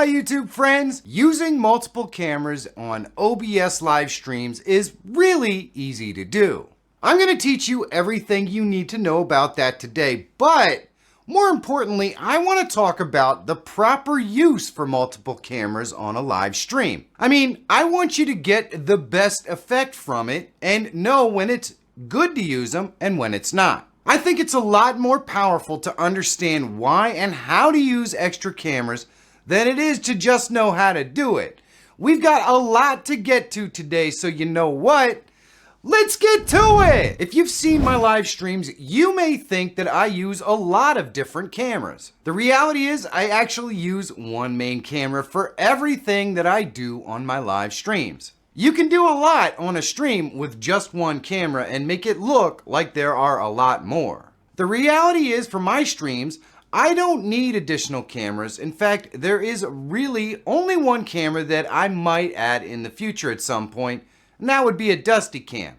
my YouTube friends! Using multiple cameras on OBS live streams is really easy to do. I'm going to teach you everything you need to know about that today, but more importantly, I want to talk about the proper use for multiple cameras on a live stream. I mean, I want you to get the best effect from it and know when it's good to use them and when it's not. I think it's a lot more powerful to understand why and how to use extra cameras than it is to just know how to do it. We've got a lot to get to today, so you know what? Let's get to it! If you've seen my live streams, you may think that I use a lot of different cameras. The reality is I actually use one main camera for everything that I do on my live streams. You can do a lot on a stream with just one camera and make it look like there are a lot more. The reality is for my streams, I don't need additional cameras. In fact, there is really only one camera that I might add in the future at some point, and that would be a Dusty Cam.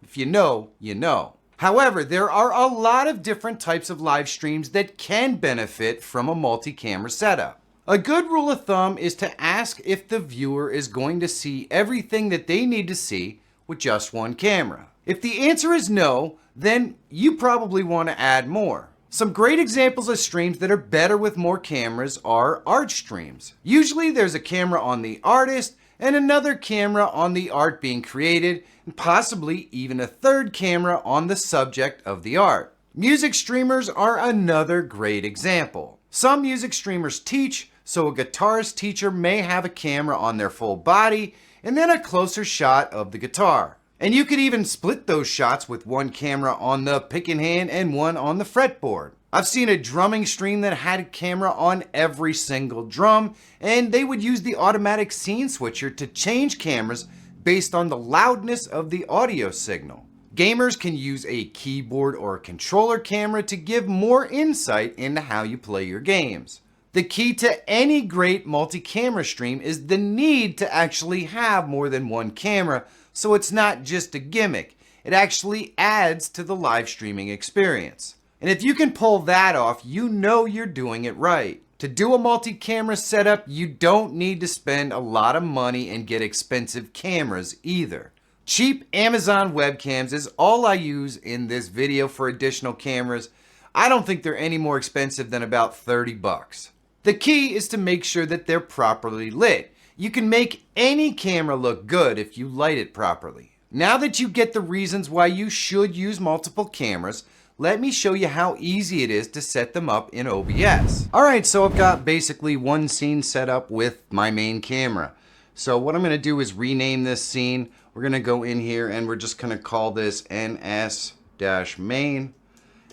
If you know, you know. However, there are a lot of different types of live streams that can benefit from a multi-camera setup. A good rule of thumb is to ask if the viewer is going to see everything that they need to see with just one camera. If the answer is no, then you probably want to add more. Some great examples of streams that are better with more cameras are art streams. Usually there's a camera on the artist and another camera on the art being created, and possibly even a third camera on the subject of the art. Music streamers are another great example. Some music streamers teach, so a guitarist teacher may have a camera on their full body and then a closer shot of the guitar. And you could even split those shots with one camera on the picking hand and one on the fretboard. I've seen a drumming stream that had a camera on every single drum, and they would use the automatic scene switcher to change cameras based on the loudness of the audio signal. Gamers can use a keyboard or a controller camera to give more insight into how you play your games. The key to any great multi-camera stream is the need to actually have more than one camera, so it's not just a gimmick. It actually adds to the live streaming experience. And if you can pull that off, you know you're doing it right. To do a multi-camera setup, you don't need to spend a lot of money and get expensive cameras either. Cheap Amazon webcams is all I use in this video for additional cameras. I don't think they're any more expensive than about 30 bucks. The key is to make sure that they're properly lit. You can make any camera look good if you light it properly. Now that you get the reasons why you should use multiple cameras, let me show you how easy it is to set them up in OBS. Alright, so I've got basically one scene set up with my main camera. So what I'm going to do is rename this scene. We're going to go in here and we're just going to call this ns-main.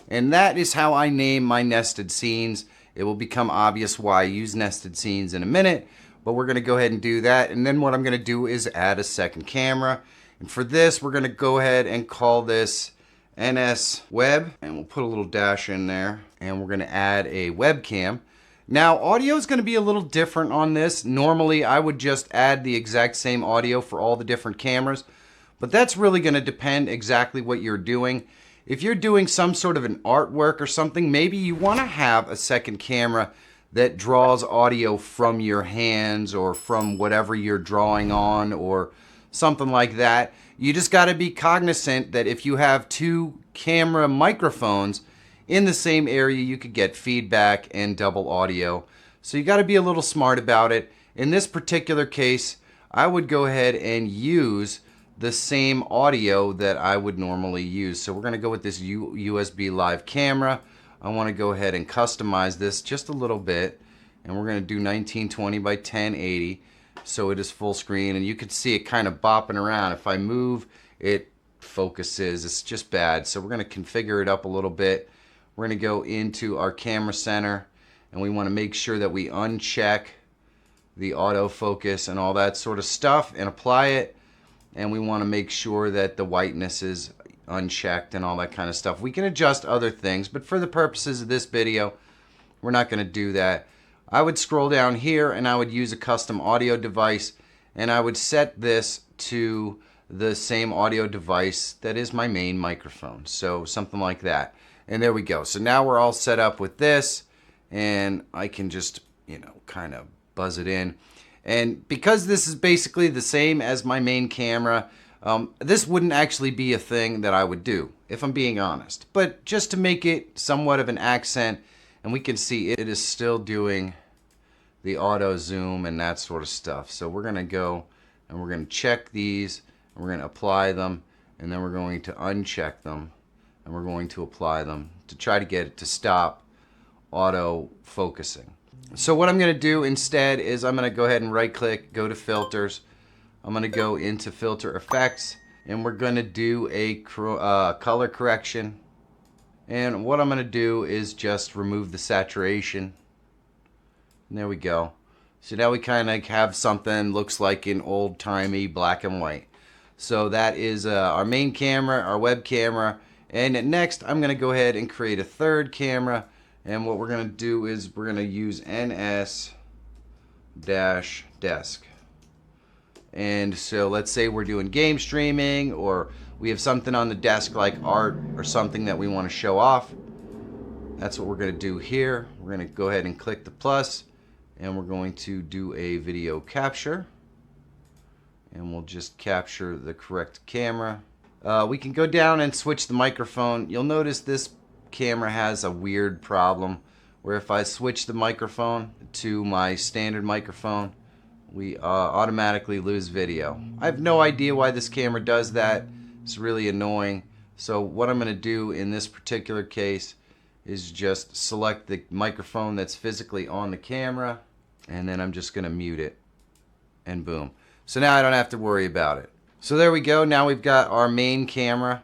And that is how I name my nested scenes. It will become obvious why I use nested scenes in a minute, but we're going to go ahead and do that. And then what I'm going to do is add a second camera. And for this, we're going to go ahead and call this NS Web, and we'll put a little dash in there, and we're going to add a webcam. Now, audio is going to be a little different on this. Normally, I would just add the exact same audio for all the different cameras, but that's really going to depend exactly what you're doing. If you're doing some sort of an artwork or something, maybe you want to have a second camera that draws audio from your hands or from whatever you're drawing on or something like that. You just got to be cognizant that if you have two camera microphones in the same area, you could get feedback and double audio. So you got to be a little smart about it. In this particular case, I would go ahead and use the same audio that I would normally use. So we're going to go with this USB live camera. I want to go ahead and customize this just a little bit, and we're going to do 1920 by 1080 so it is full screen, and you can see it kind of bopping around. If I move, it focuses. It's just bad. So we're going to configure it up a little bit. We're going to go into our camera center, and we want to make sure that we uncheck the autofocus and all that sort of stuff and apply it. And we want to make sure that the whiteness is unchecked and all that kind of stuff. We can adjust other things, but for the purposes of this video, we're not going to do that. I would scroll down here and I would use a custom audio device, and I would set this to the same audio device that is my main microphone. So something like that. And there we go. So now we're all set up with this, and I can just, kind of buzz it in. And because this is basically the same as my main camera, this wouldn't actually be a thing that I would do, if I'm being honest. But just to make it somewhat of an accent, and we can see it is still doing the auto zoom and that sort of stuff. So we're going to go and we're going to check these, and we're going to apply them, and then we're going to uncheck them, and we're going to apply them to try to get it to stop auto focusing. So what I'm going to do instead is I'm going to go ahead and right click, go to filters. I'm going to go into filter effects, and we're going to do a color correction. And what I'm going to do is just remove the saturation. And there we go. So now we kind of have something looks like an old-timey black and white. So that is our main camera, our web camera. And next I'm going to go ahead and create a third camera. And what we're going to do is we're going to use ns-desk. And so let's say we're doing game streaming, or we have something on the desk like art or something that we want to show off. That's what we're going to do here. We're going to go ahead and click the plus, and we're going to do a video capture. And we'll just capture the correct camera. We can go down and switch the microphone. You'll notice this camera has a weird problem where if I switch the microphone to my standard microphone, we automatically lose video. I have no idea why this camera does that. It's really annoying. So what I'm going to do in this particular case is just select the microphone that's physically on the camera, and then I'm just going to mute it, and boom. So now I don't have to worry about it. So there we go. Now we've got our main camera,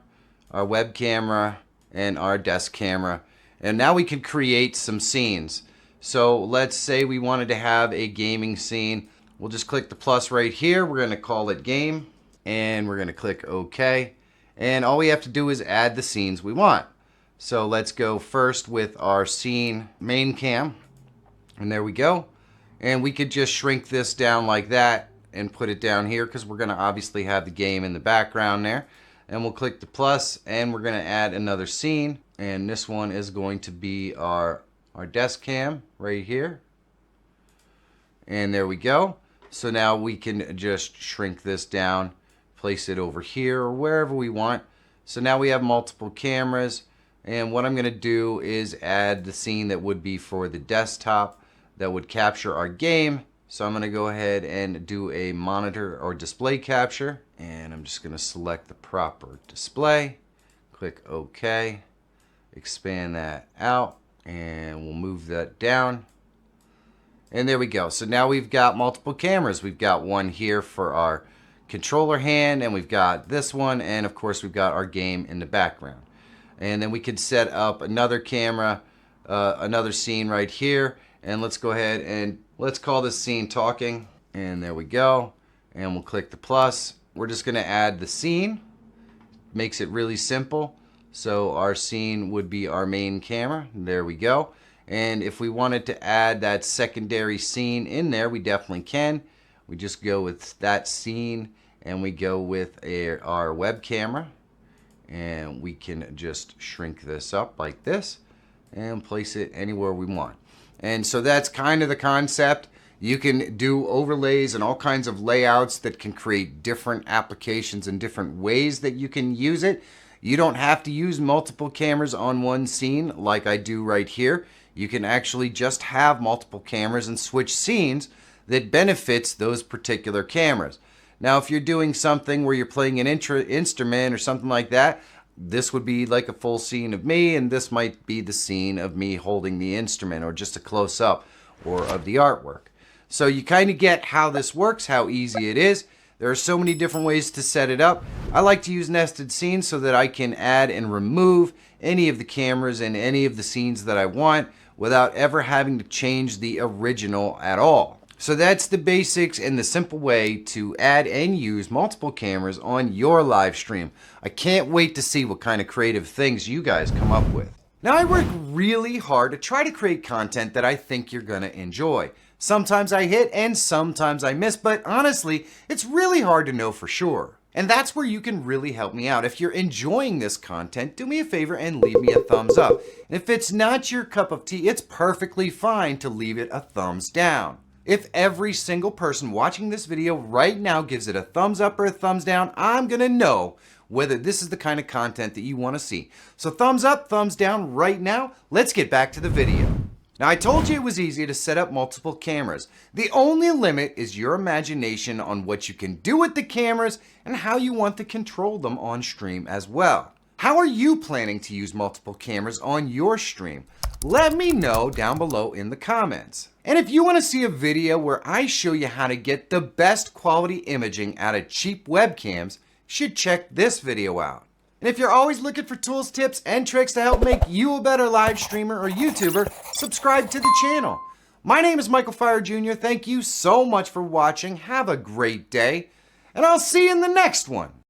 our web camera, and our desk camera. And now we can create some scenes. So let's say we wanted to have a gaming scene. We'll just click the plus right here. We're going to call it game, and we're going to click OK. And all we have to do is add the scenes we want. So let's go first with our scene main cam. And there we go. And we could just shrink this down like that and put it down here because we're going to obviously have the game in the background there. And we'll click the plus, and we're going to add another scene. And this one is going to be our desk cam right here. And there we go. So now we can just shrink this down, place it over here or wherever we want. So now we have multiple cameras, and what I'm going to do is add the scene that would be for the desktop that would capture our game. So I'm going to go ahead and do a monitor or display capture, and I'm just going to select the proper display, click OK, expand that out, and we'll move that down. And there we go. So now we've got multiple cameras. We've got one here for our controller hand, and we've got this one, and of course we've got our game in the background. And then we can set up another camera, another scene right here, and let's go ahead and let's call this scene talking. And there we go. And we'll click the plus. We're just going to add the scene. Makes it really simple. So our scene would be our main camera. There we go. And if we wanted to add that secondary scene in there, we definitely can. We just go with that scene, and we go with our web camera, and we can just shrink this up like this and place it anywhere we want. And so that's kind of the concept. You can do overlays and all kinds of layouts that can create different applications and different ways that you can use it. You don't have to use multiple cameras on one scene like I do right here. You can actually just have multiple cameras and switch scenes that benefits those particular cameras. Now, if you're doing something where you're playing an instrument or something like that, this would be like a full scene of me, and this might be the scene of me holding the instrument or just a close-up or of the artwork. So you kind of get how this works, how easy it is. There are so many different ways to set it up. I like to use nested scenes so that I can add and remove any of the cameras and any of the scenes that I want without ever having to change the original at all. So that's the basics and the simple way to add and use multiple cameras on your live stream. I can't wait to see what kind of creative things you guys come up with. Now, I work really hard to try to create content that I think you're gonna enjoy. Sometimes I hit and sometimes I miss, but honestly, it's really hard to know for sure. And that's where you can really help me out. If you're enjoying this content, do me a favor and leave me a thumbs up. And if it's not your cup of tea, it's perfectly fine to leave it a thumbs down. If every single person watching this video right now gives it a thumbs up or a thumbs down, I'm gonna know whether this is the kind of content that you want to see. So thumbs up, thumbs down right now. Let's get back to the video. Now I told you it was easy to set up multiple cameras. The only limit is your imagination on what you can do with the cameras and how you want to control them on stream as well. How are you planning to use multiple cameras on your stream? Let me know down below in the comments. And if you want to see a video where I show you how to get the best quality imaging out of cheap webcams, you should check this video out. And if you're always looking for tools, tips, and tricks to help make you a better live streamer or YouTuber, subscribe to the channel. My name is Michael Feyrer Jr. Thank you so much for watching. Have a great day, and I'll see you in the next one.